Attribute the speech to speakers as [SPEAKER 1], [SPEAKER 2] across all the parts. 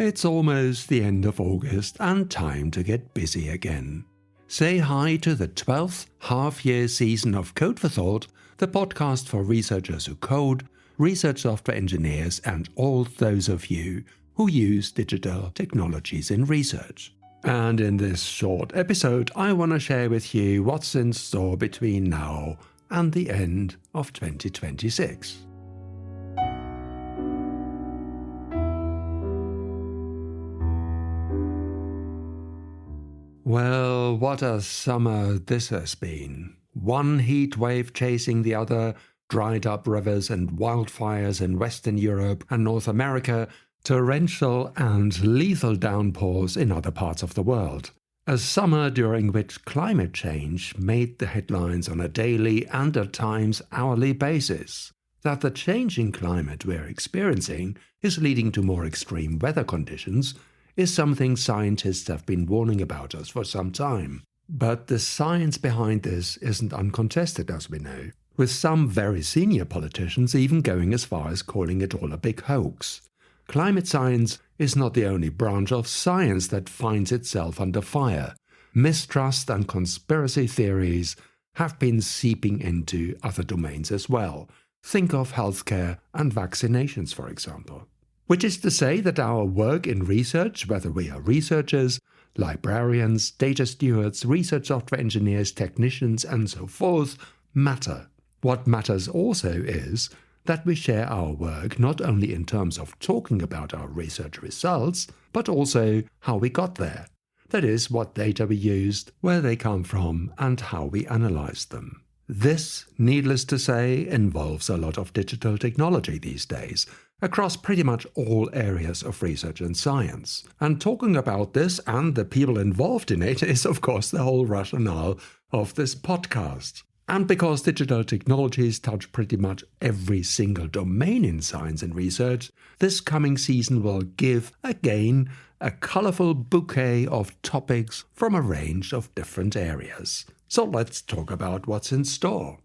[SPEAKER 1] It's almost the end of August and time to get busy again. Say hi to the 12th half-year season of Code for Thought, the podcast for researchers who code, research software engineers, and all those of you who use digital technologies in research. And in this short episode, I want to share with you what's in store between now and the end of 2026. Well, what a summer this has been. One heat wave chasing the other, dried up rivers and wildfires in Western Europe and North America, torrential and lethal downpours in other parts of the world. A summer during which climate change made the headlines on a daily and at times hourly basis. That the changing climate we're experiencing is leading to more extreme weather conditions is something scientists have been warning about us for some time. But the science behind this isn't uncontested, as we know, with some very senior politicians even going as far as calling it all a big hoax. Climate science is not the only branch of science that finds itself under fire. Mistrust and conspiracy theories have been seeping into other domains as well. Think of healthcare and vaccinations, for example. Which is to say that our work in research, whether we are researchers, librarians, data stewards, research software engineers, technicians, and so forth, matter. What matters also is that we share our work not only in terms of talking about our research results, but also how we got there. That is, what data we used, where they come from, and how we analyzed them. This, needless to say, involves a lot of digital technology these days, across pretty much all areas of research and science. And talking about this and the people involved in it is, of course, the whole rationale of this podcast. And because digital technologies touch pretty much every single domain in science and research, this coming season will give, again, a colorful bouquet of topics from a range of different areas. So let's talk about what's in store.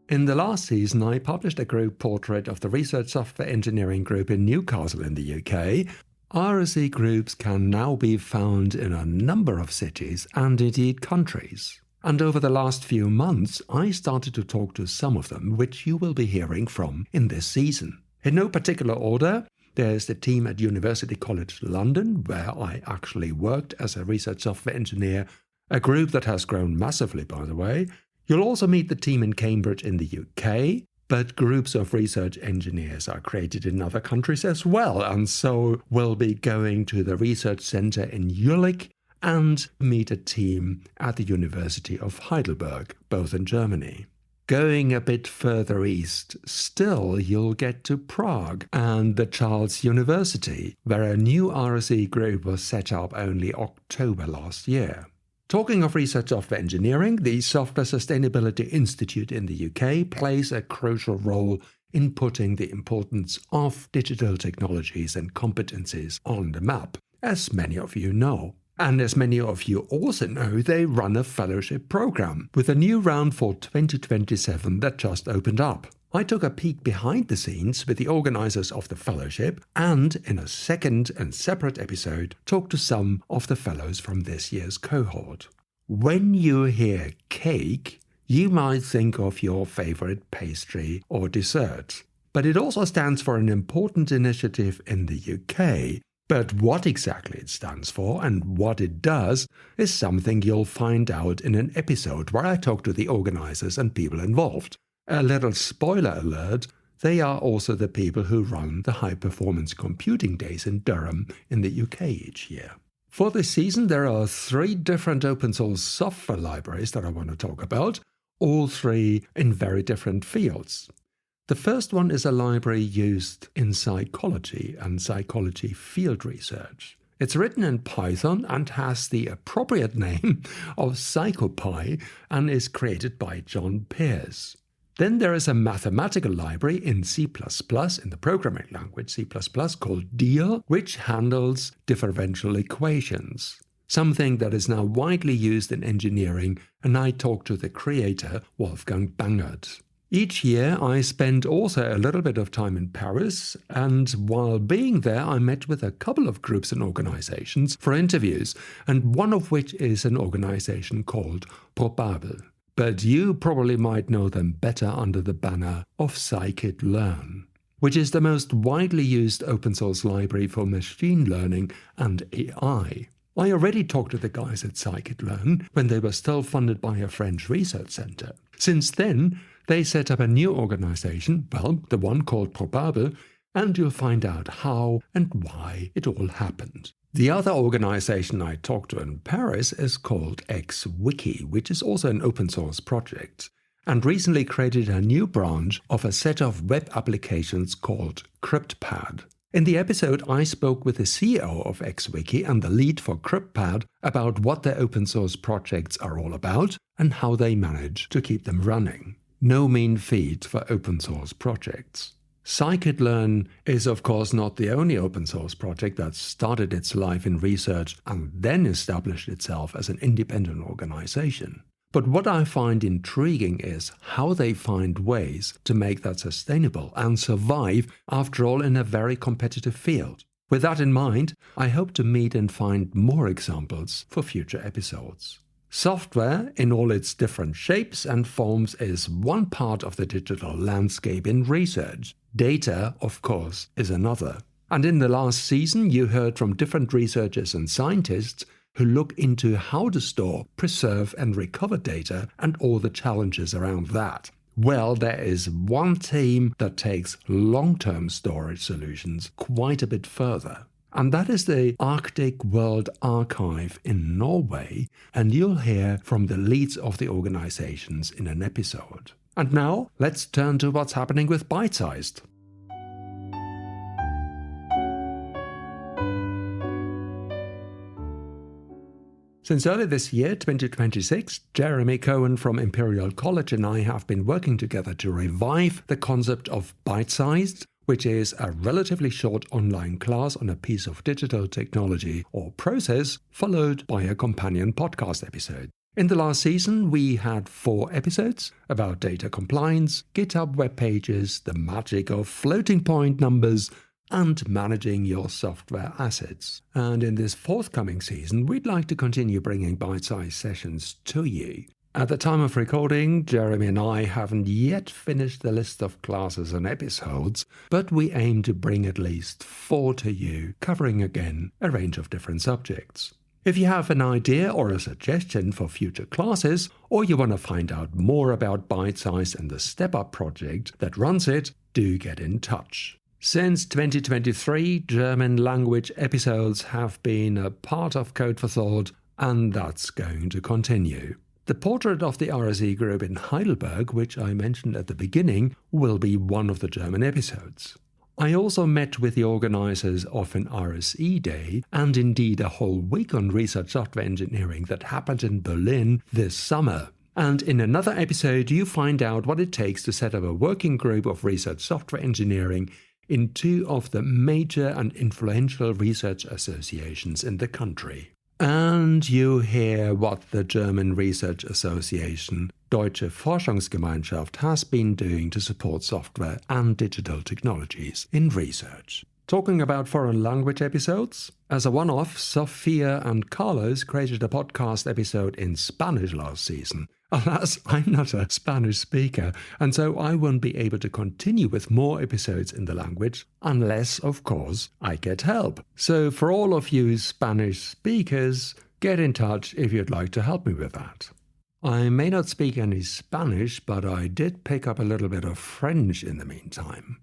[SPEAKER 1] In the last season, I published a group portrait of the Research Software Engineering Group in Newcastle in the UK. RSE groups can now be found in a number of cities and indeed countries. And over the last few months, I started to talk to some of them, which you will be hearing from in this season. In no particular order, there's the team at University College London, where I actually worked as a research software engineer, a group that has grown massively, by the way. You'll also meet the team in Cambridge in the UK, but groups of research engineers are created in other countries as well, and so we'll be going to the research centre in Jülich and meet a team at the University of Heidelberg, both in Germany. Going a bit further east, still you'll get to Prague and the Charles University, where a new RSE group was set up only October last year. Talking of research software engineering, the Software Sustainability Institute in the UK plays a crucial role in putting the importance of digital technologies and competencies on the map, as many of you know. And as many of you also know, they run a fellowship program with a new round for 2027 that just opened up. I took a peek behind the scenes with the organizers of the fellowship and, in a second and separate episode, talked to some of the fellows from this year's cohort. When you hear cake, you might think of your favorite pastry or dessert. But it also stands for an important initiative in the UK. But what exactly it stands for and what it does is something you'll find out in an episode where I talk to the organizers and people involved. A little spoiler alert, they are also the people who run the High Performance Computing Days in Durham in the UK each year. For this season, there are 3 different open source software libraries that I want to talk about, all 3 in very different fields. The first one is a library used in psychology and psychology field research. It's written in Python and has the appropriate name of PsychoPy and is created by John Pearce. Then there is a mathematical library in C++, in the programming language C++, called Deal, which handles differential equations, something that is now widely used in engineering, and I talked to the creator, Wolfgang Bangert. Each year I spend also a little bit of time in Paris, and while being there I met with a couple of groups and organizations for interviews, and one of which is an organization called Probable. But you probably might know them better under the banner of scikit-learn, which is the most widely used open source library for machine learning and AI. I already talked to the guys at scikit-learn when they were still funded by a French research center. Since then, they set up a new organization, well, the one called Probable, and you'll find out how and why it all happened. The other organization I talked to in Paris is called XWiki, which is also an open source project, and recently created a new branch of a set of web applications called CryptPad. In the episode, I spoke with the CEO of XWiki and the lead for CryptPad about what their open source projects are all about and how they manage to keep them running. No mean feat for open source projects. Scikit-learn is of course not the only open source project that started its life in research and then established itself as an independent organization. But what I find intriguing is how they find ways to make that sustainable and survive, after all, in a very competitive field. With that in mind, I hope to meet and find more examples for future episodes. Software, in all its different shapes and forms, is one part of the digital landscape in research. Data, of course, is another. And in the last season, you heard from different researchers and scientists who look into how to store, preserve, and recover data and all the challenges around that. Well, there is one team that takes long-term storage solutions quite a bit further. And that is the Arctic World Archive in Norway, and you'll hear from the leads of the organizations in an episode. And now, let's turn to what's happening with Bite-sized. Since early this year, 2026, Jeremy Cohen from Imperial College and I have been working together to revive the concept of Bite-sized, which is a relatively short online class on a piece of digital technology or process, followed by a companion podcast episode. In the last season, we had 4 episodes about data compliance, GitHub web pages, the magic of floating point numbers, and managing your software assets. And in this forthcoming season, we'd like to continue bringing bite-sized sessions to you. At the time of recording, Jeremy and I haven't yet finished the list of classes and episodes, but we aim to bring at least 4 to you, covering again a range of different subjects. If you have an idea or a suggestion for future classes, or you want to find out more about Bite-sized and the Step Up project that runs it, do get in touch. Since 2023, German language episodes have been a part of Code for Thought, and that's going to continue. The portrait of the RSE group in Heidelberg, which I mentioned at the beginning, will be one of the German episodes. I also met with the organizers of an RSE Day, and indeed a whole week on research software engineering that happened in Berlin this summer. And in another episode, you find out what it takes to set up a working group of research software engineering in 2 of the major and influential research associations in the country. And you hear what the German research association Deutsche Forschungsgemeinschaft has been doing to support software and digital technologies in research. Talking about foreign language episodes, as a one-off, Sophia and Carlos created a podcast episode in Spanish last season. Alas, I'm not a Spanish speaker, and so I won't be able to continue with more episodes in the language, unless, of course, I get help. So for all of you Spanish speakers, get in touch if you'd like to help me with that. I may not speak any Spanish, but I did pick up a little bit of French in the meantime.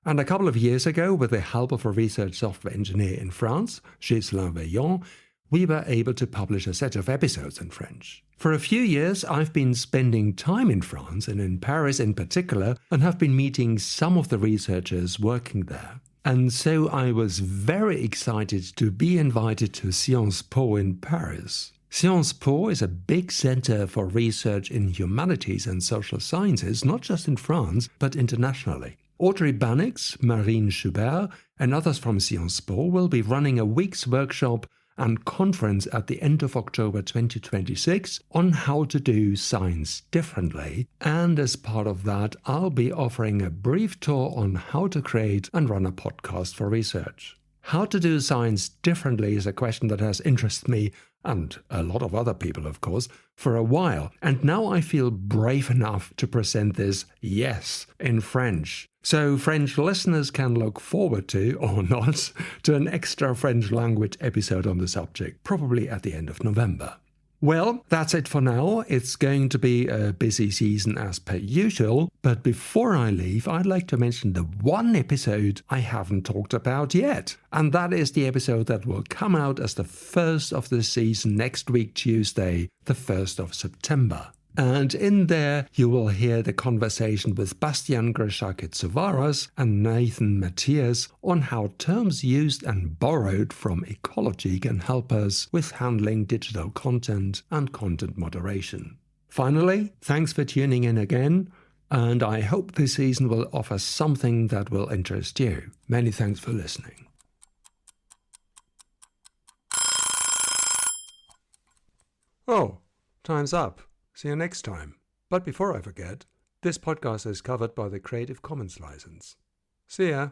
[SPEAKER 1] And a couple of years ago, with the help of a research software engineer in France, Ghislain Veillon, we were able to publish a set of episodes in French. For a few years, I've been spending time in France, and in Paris in particular, and have been meeting some of the researchers working there. And so I was very excited to be invited to Sciences Po in Paris. Sciences Po is a big center for research in humanities and social sciences, not just in France, but internationally. Audrey Bannix, Marine Schubert, and others from Sciences Po will be running a week's workshop and conference at the end of October 2026 on how to do science differently. And as part of that, I'll be offering a brief tour on how to create and run a podcast for research. How to do science differently is a question that has interested me, and a lot of other people, of course, for a while. And now I feel brave enough to present this, yes, in French. So French listeners can look forward to, or not, to an extra French language episode on the subject, probably at the end of November. Well, that's it for now. It's going to be a busy season as per usual, but before I leave, I'd like to mention the one episode I haven't talked about yet. And that is the episode that will come out as the first of the season next week, Tuesday, the 1st of September. And in there, you will hear the conversation with Bastian Grishakit-Suvaras and Nathan Matthias on how terms used and borrowed from ecology can help us with handling digital content and content moderation. Finally, thanks for tuning in again, and I hope this season will offer something that will interest you. Many thanks for listening. Oh, time's up. See you next time. But before I forget, this podcast is covered by the Creative Commons license. See ya!